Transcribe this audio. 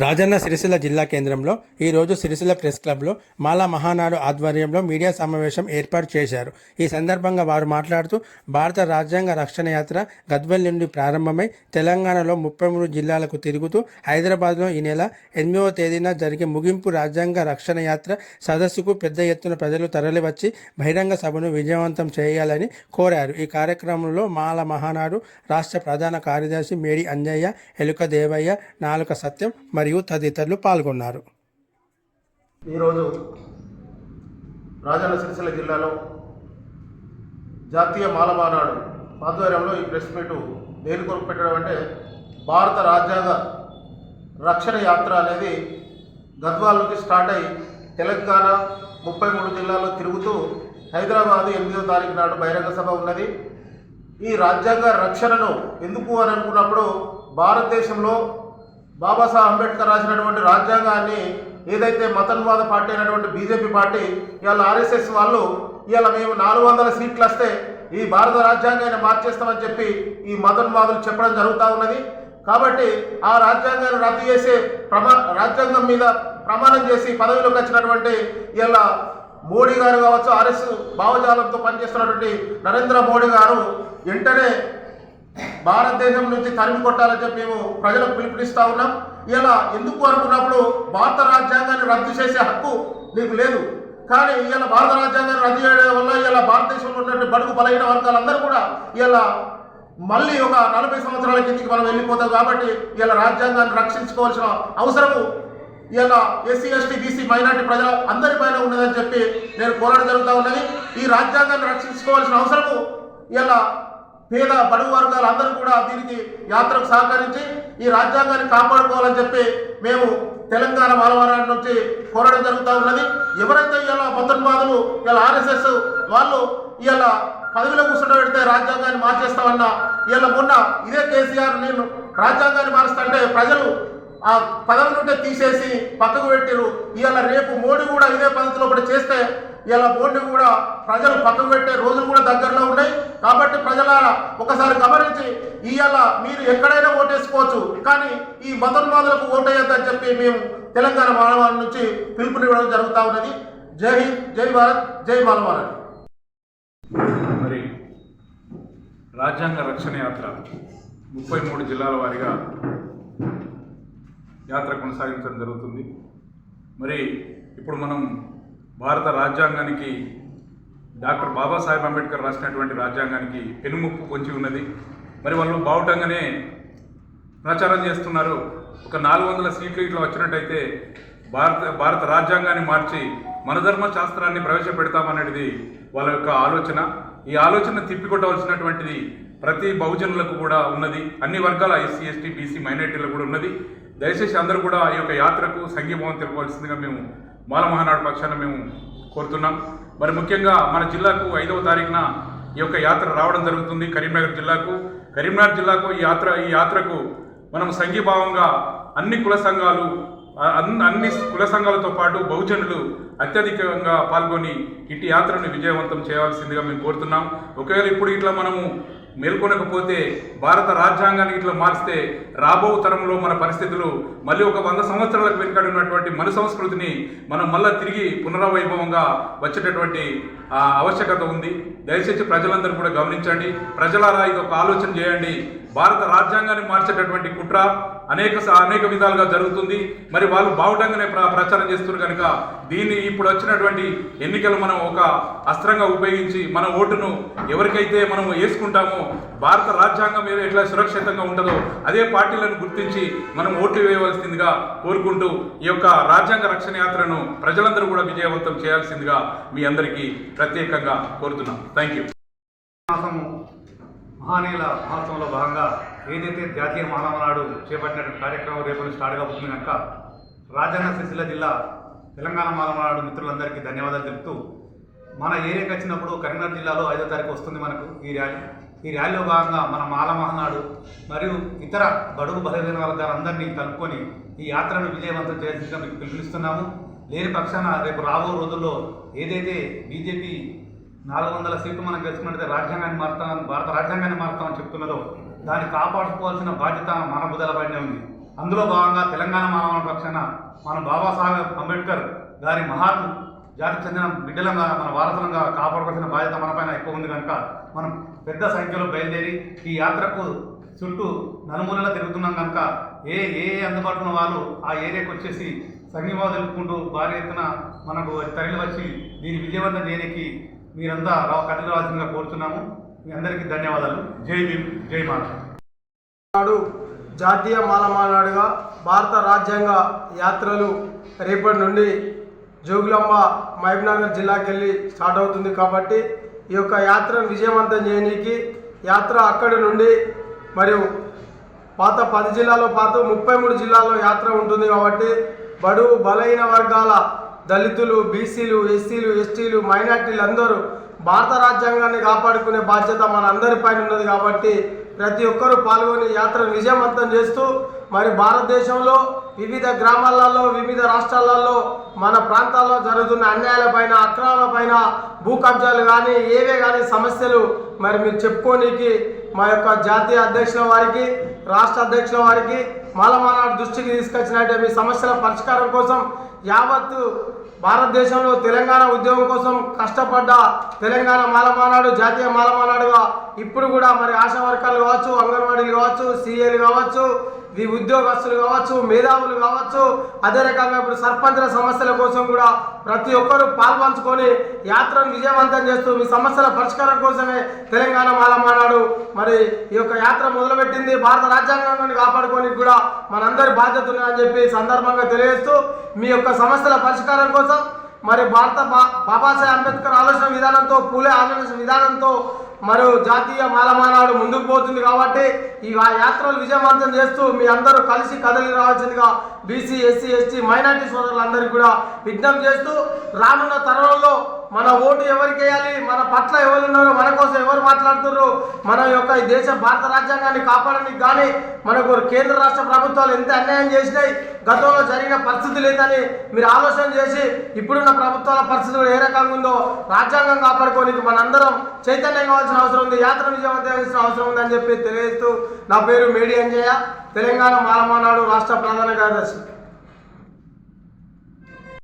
రాజన్న సిరిసిల్ల జిల్లా కేంద్రంలో ఈరోజు సిరిసిల్ల ప్రెస్ క్లబ్లో మాలా మహానాడు ఆధ్వర్యంలో మీడియా సమావేశం ఏర్పాటు చేశారు. ఈ సందర్భంగా వారు మాట్లాడుతూ భారత రాజ్యాంగ రక్షణ యాత్ర గద్వాల్ నుండి ప్రారంభమై తెలంగాణలో 33 జిల్లాలకు తిరుగుతూ హైదరాబాద్లో ఈ నెల 8వ తేదీన జరిగే ముగింపు రాజ్యాంగ రక్షణ యాత్ర సదస్సుకు పెద్ద ఎత్తున ప్రజలు తరలివచ్చి బహిరంగ సభను విజయవంతం చేయాలని కోరారు. ఈ కార్యక్రమంలో మాల మహానాడు రాష్ట్ర ప్రధాన కార్యదర్శి మేడి అంజయ్య, ఎలుక దేవయ్య, నాలుక సత్యం మరియు తదితరులు పాల్గొన్నారు. ఈరోజు రాజన్న సిరిసిల్ల జిల్లాలో జాతీయ మాల మహానాడు ఆధ్వర్యంలో ఈ ప్రెస్ మీటు దేని కొరకు పెట్టడం అంటే, భారత రాజ్యాంగ రక్షణ యాత్ర అనేది గద్వాల్ నుంచి స్టార్ట్ అయ్యి తెలంగాణ 33 జిల్లాల్లో తిరుగుతూ హైదరాబాద్ 8వ తారీఖు నాడు బహిరంగ సభ ఉన్నది. ఈ రాజ్యాంగ రక్షణను ఎందుకు అని అనుకున్నప్పుడు, భారతదేశంలో బాబాసాహెబ్ అంబేద్కర్ రాసినటువంటి రాజ్యాంగాన్ని ఏదైతే మతన్వాద పార్టీ అయినటువంటి బీజేపీ పార్టీ, ఇవాళ ఆర్ఎస్ఎస్ వాళ్ళు ఇవాళ మేము 400 సీట్లు వస్తే ఈ భారత రాజ్యాంగాన్ని మార్చేస్తామని చెప్పి ఈ మతన్వాదులు చెప్పడం జరుగుతూ ఉన్నది. కాబట్టి ఆ రాజ్యాంగాన్ని రద్దు చేసే రాజ్యాంగం మీద ప్రమాణం చేసి పదవిలోకి వచ్చినటువంటి ఇవాళ మోడీ గారు కావచ్చు, ఆర్ఎస్ భావజాలంతో పనిచేస్తున్నటువంటి నరేంద్ర మోడీ గారు వెంటనే భారతదేశం నుంచి తరిమి కొట్టాలని చెప్పి మేము ప్రజలకు పిలుపునిస్తూ ఉన్నాం. ఇలా ఎందుకు అనుకున్నప్పుడు, భారత రాజ్యాంగాన్ని రద్దు చేసే హక్కు నీకు లేదు, కానీ ఇలా భారత రాజ్యాంగాన్ని రద్దు చేయడం వల్ల ఇలా భారతదేశంలో ఉన్నటువంటి బడుగు బలహీన వర్గాలందరూ కూడా ఇలా మళ్ళీ ఒక 40 సంవత్సరాల కిందికి మనం వెళ్ళిపోతాం. కాబట్టి ఇలా రాజ్యాంగాన్ని రక్షించుకోవాల్సిన అవసరము ఇలా ఎస్సీ, ఎస్టీ, బీసీ, మైనార్టీ ప్రజల అందరిపైన ఉన్నదని చెప్పి నేను కోరడం జరుగుతూ ఉన్నది. ఈ రాజ్యాంగాన్ని రక్షించుకోవాల్సిన అవసరము ఇలా పేద బడుగు వర్గాలు అందరూ కూడా దీనికి యాత్రకు సహకరించి ఈ రాజ్యాంగాన్ని కాపాడుకోవాలని చెప్పి మేము తెలంగాణ మాలవరాన్ని నుంచి కోరడం జరుగుతూ ఉన్నది. ఎవరైతే ఇలా మతన్వాదులు ఇలా ఆర్ఎస్ఎస్ వాళ్ళు ఇలా పదవిలో కూర్చుండబెడితే రాజ్యాంగాన్ని మార్చేస్తామన్నా, ఇలా మొన్న ఇదే కేసీఆర్ నేను రాజ్యాంగాన్ని మారుస్తుంటే ప్రజలు ఆ పదవి నుండే తీసేసి పక్కకు పెట్టారు. ఇవాళ రేపు మోడీ కూడా ఇదే పద్ధతిలో కూడా చేస్తే ఇలా మోడీ కూడా ప్రజలు పక్కకు పెట్టే రోజులు కూడా దగ్గరలో ఉన్నాయి. కాబట్టి ప్రజలారా ఒకసారి గమనించి ఇవాళ మీరు ఎక్కడైనా ఓటేసుకోవచ్చు, కానీ ఈ మతోన్మాదులకు ఓటేయొద్దని చెప్పి మేము తెలంగాణ మానవాళ నుంచి పిలుపునివ్వడం జరుగుతూ ఉన్నది. జై హింద్, జై భారత్, జై మానవాళి. మరి రాజ్యాంగ రక్షణ యాత్ర 33 జిల్లాల వారీగా యాత్ర కొనసాగించడం జరుగుతుంది. మరి ఇప్పుడు మనం భారత రాజ్యాంగానికి, డాక్టర్ బాబాసాహెబ్ అంబేద్కర్ రాసినటువంటి రాజ్యాంగానికి పెనుముప్పు పొంచి ఉన్నది. మరి వాళ్ళు బావుటంగానే ప్రచారం చేస్తున్నారు. ఒక 400 సీట్లు ఇట్లా వచ్చినట్టయితే భారత రాజ్యాంగాన్ని మార్చి మనధర్మ శాస్త్రాన్ని ప్రవేశపెడతామనేది వాళ్ళ యొక్క ఆలోచన. ఈ ఆలోచన తిప్పికొట్టవలసినటువంటిది ప్రతి బహుజనులకు కూడా ఉన్నది, అన్ని వర్గాల ఎస్సీ, ఎస్టీ, బీసీ, మైనారిటీలకు కూడా ఉన్నది. దయచేసి అందరూ కూడా ఈ యొక్క యాత్రకు సంఘీభావం తెలపవలసిందిగా మేము మాల మహానాడు పక్షాన మేము కోరుతున్నాం. మరి ముఖ్యంగా మన జిల్లాకు 5వ తారీఖున ఈ యొక్క యాత్ర రావడం జరుగుతుంది. కరీంనగర్ జిల్లాకు ఈ యాత్రకు మనం సంఘీభావంగా అన్ని కుల సంఘాలతో పాటు బహుజనులు అత్యధికంగా పాల్గొని ఇటు యాత్రను విజయవంతం చేయవలసిందిగా మేము కోరుతున్నాం. ఒకవేళ ఇప్పుడు ఇట్లా మనము మేల్కొనకపోతే, భారత రాజ్యాంగాన్ని ఇట్లా మారిస్తే రాబో తరంలో మన పరిస్థితులు మళ్ళీ ఒక 100 సంవత్సరాలకు వెనుకడి ఉన్నటువంటి మన సంస్కృతిని మనం మళ్ళీ తిరిగి పునరావైభవంగా వచ్చేటటువంటి ఆవశ్యకత ఉంది. దయచేసి ప్రజలందరూ కూడా గమనించండి. ప్రజలారా ఇది ఒక ఆలోచన చేయండి. భారత రాజ్యాంగాన్ని మార్చేటటువంటి కుట్ర అనేక విధాలుగా జరుగుతుంది. మరి వాళ్ళు బావుటంగానే ప్రచారం చేస్తున్నారు కనుక దీన్ని ఇప్పుడు వచ్చినటువంటి ఎన్నికలు మనం ఒక అస్త్రంగా ఉపయోగించి మన ఓటును ఎవరికైతే మనం వేసుకుంటామో, భారత రాజ్యాంగం మీద ఎట్లా సురక్షితంగా ఉంటుందో అదే పార్టీలను గుర్తించి మనం ఓట్లు వేయవలసిందిగా కోరుకుంటూ ఈ యొక్క రాజ్యాంగ రక్షణ యాత్రను ప్రజలందరూ కూడా విజయవంతం చేయాల్సిందిగా మీ అందరికీ ప్రత్యేకంగా కోరుతున్నాం. Thank you. మహానీయుల మహోత్సవంలో భాగంగా ఏదైతే జాతీయ మానవనాడు చేపట్టినటువంటి కార్యక్రమం రేపు స్టార్ట్గా అవుతుంది కనుక రాజన్న సిరిసిల్ల జిల్లా తెలంగాణ మానవనాడు మిత్రులందరికీ ధన్యవాదాలు తెలుపుతూ, మన ఏరియాకి వచ్చినప్పుడు కరీంనగర్ జిల్లాలో 5వ తారీఖు వస్తుంది మనకు ఈ ర్యాలీలో భాగంగా మన మాల మహానాడు మరియు ఇతర బడుగు బలహీన వర్గాలందరినీ కలుపుకొని ఈ యాత్రను విజయవంతం చేయాల్సిందిగా మీకు పిలుపునిస్తున్నాము. లేని పక్షాన రేపు రాబో రోజుల్లో ఏదైతే బీజేపీ 400 సీట్లు మనం గెలుచుకున్నట్లయితే భారత రాజ్యాంగాన్ని మారుతామని చెప్తున్నదో దాన్ని కాపాడుకోవాల్సిన బాధ్యత మన బుధల పైనే ఉంది. అందులో భాగంగా తెలంగాణ మానవ పక్షాన మన బాబాసాహెబ్ అంబేద్కర్ గారి మహాత్మ జాతికి చెందిన బిడ్డలంగా మన వారసులంగా కాపాడుకోవాల్సిన బాధ్యత మనపైన ఎక్కువ ఉంది కనుక మనం పెద్ద సంఖ్యలో బయలుదేరి ఈ యాత్రకు చుట్టూ నలుమూలలా తిరుగుతున్నాం కనుక ఏ అందుబాటులో ఉన్న వాళ్ళు ఆ ఏరియాకి వచ్చేసి సంఘీభావం తెలుపుకుంటూ భారీ ఎత్తున మనకు తరలి వచ్చి దీన్ని విజయవంతం చేయడానికి మీరంతా కథలు రావాల్సిందిగా కోరుతున్నాము. మీ అందరికీ ధన్యవాదాలు. జై భీమ్, జై మాత. నాడు జాతీయ మాలమానాడుగా భారత రాజ్యాంగ యాత్రలు రేపటి నుండి జోగులాంబ మహబూబ్నగర్ జిల్లాకి వెళ్ళి స్టార్ట్ అవుతుంది కాబట్టి ఈ యొక్క యాత్రను విజయవంతం చేయడానికి యాత్ర అక్కడి నుండి మరియు పాత 10 జిల్లాలో పాత 33 జిల్లాల్లో యాత్ర ఉంటుంది కాబట్టి బడుగు బలహీన వర్గాల దళితులు, బీసీలు, ఎస్సీలు, ఎస్టీలు, మైనార్టీలు అందరూ భారత రాజ్యాంగాన్ని కాపాడుకునే బాధ్యత మన అందరిపైన ఉన్నది కాబట్టి ప్రతి ఒక్కరూ పాల్గొని యాత్రను విజయవంతం చేస్తూ మరి భారతదేశంలో వివిధ గ్రామాలలో వివిధ రాష్ట్రాలలో మన ప్రాంతాల్లో జరుగుతున్న అన్యాయాలపైన అక్రమాలపైన భూ కబ్జాలు కానీ ఏవే కానీ సమస్యలు మరి మీరు చెప్పుకోనికి మా యొక్క జాతీయ అధ్యక్షుల వారికి రాష్ట్ర అధ్యక్షుల వారికి మాలమానాడు దృష్టికి తీసుకొచ్చినట్టే మీ సమస్యల పరిష్కారం కోసం యావత్తు భారతదేశంలో తెలంగాణ ఉద్యమం కోసం కష్టపడ్డ తెలంగాణ మాలమానాడు జాతీయ మాలమానాడుగా ఇప్పుడు కూడా మరి ఆశా వర్కర్లు కావచ్చు, అంగన్వాడీలు కావచ్చు, సీఏలు కావచ్చు, ఈ ఉద్యోగస్తులు కావచ్చు, మేధావులు కావచ్చు, అదే రకంగా ఇప్పుడు సర్పంచుల సమస్యల కోసం కూడా ప్రతి ఒక్కరూ పాల్పంచుకొని యాత్రను విజయవంతం చేస్తూ మీ సమస్యల పరిష్కారం కోసమే తెలంగాణ మాలమానాడు మరి ఈ యొక్క యాత్ర మొదలుపెట్టింది. భారత రాజ్యాంగాన్ని కాపాడుకోనికి కూడా మనందరి బాధ్యత ఉన్నదని చెప్పి సందర్భంగా తెలియజేస్తూ మీ యొక్క సమస్యల పరిష్కారం కోసం మరి బాబాసాహెబ్ అంబేద్కర్ ఆలోచన విధానంతో, పూలే ఆలోచన విధానంతో మరియు జాతీయ మాలమానాడు ముందుకు పోతుంది కాబట్టి ఈ యాత్రలు విజయవంతం చేస్తూ మీ అందరూ కలిసి కదలి రావాల్సిందిగా బీసీ, ఎస్సీ, ఎస్టీ, మైనార్టీ సోదరులందరికీ కూడా విజ్ఞప్తి చేస్తూ రానున్న తరుణంలో మన ఓటు ఎవరికి వేయాలి, మన పట్ల ఎవరు ఉన్నారు, మన కోసం ఎవరు మాట్లాడుతున్నారు, మన యొక్క ఈ దేశ భారత రాజ్యాంగాన్ని కాపాడడానికి కానీ మనకు కేంద్ర రాష్ట్ర ప్రభుత్వాలు ఎంత అన్యాయం చేసినాయి, గతంలో జరిగిన పరిస్థితి లేదని మీరు ఆలోచన చేసి ఇప్పుడున్న ప్రభుత్వాల పరిస్థితులు ఏ రకంగా ఉందో రాజ్యాంగం కాపాడుకోనికి మనందరం చైతన్యం కావాల్సిన అవసరం ఉంది, యాత్ర విజయవంతం చేయాల్సిన అవసరం ఉందని చెప్పి తెలియజేస్తూ నా పేరు మేడి అంజయ్య, తెలంగాణ మాలమానాడు రాష్ట్ర ప్రధాన కార్యదర్శి.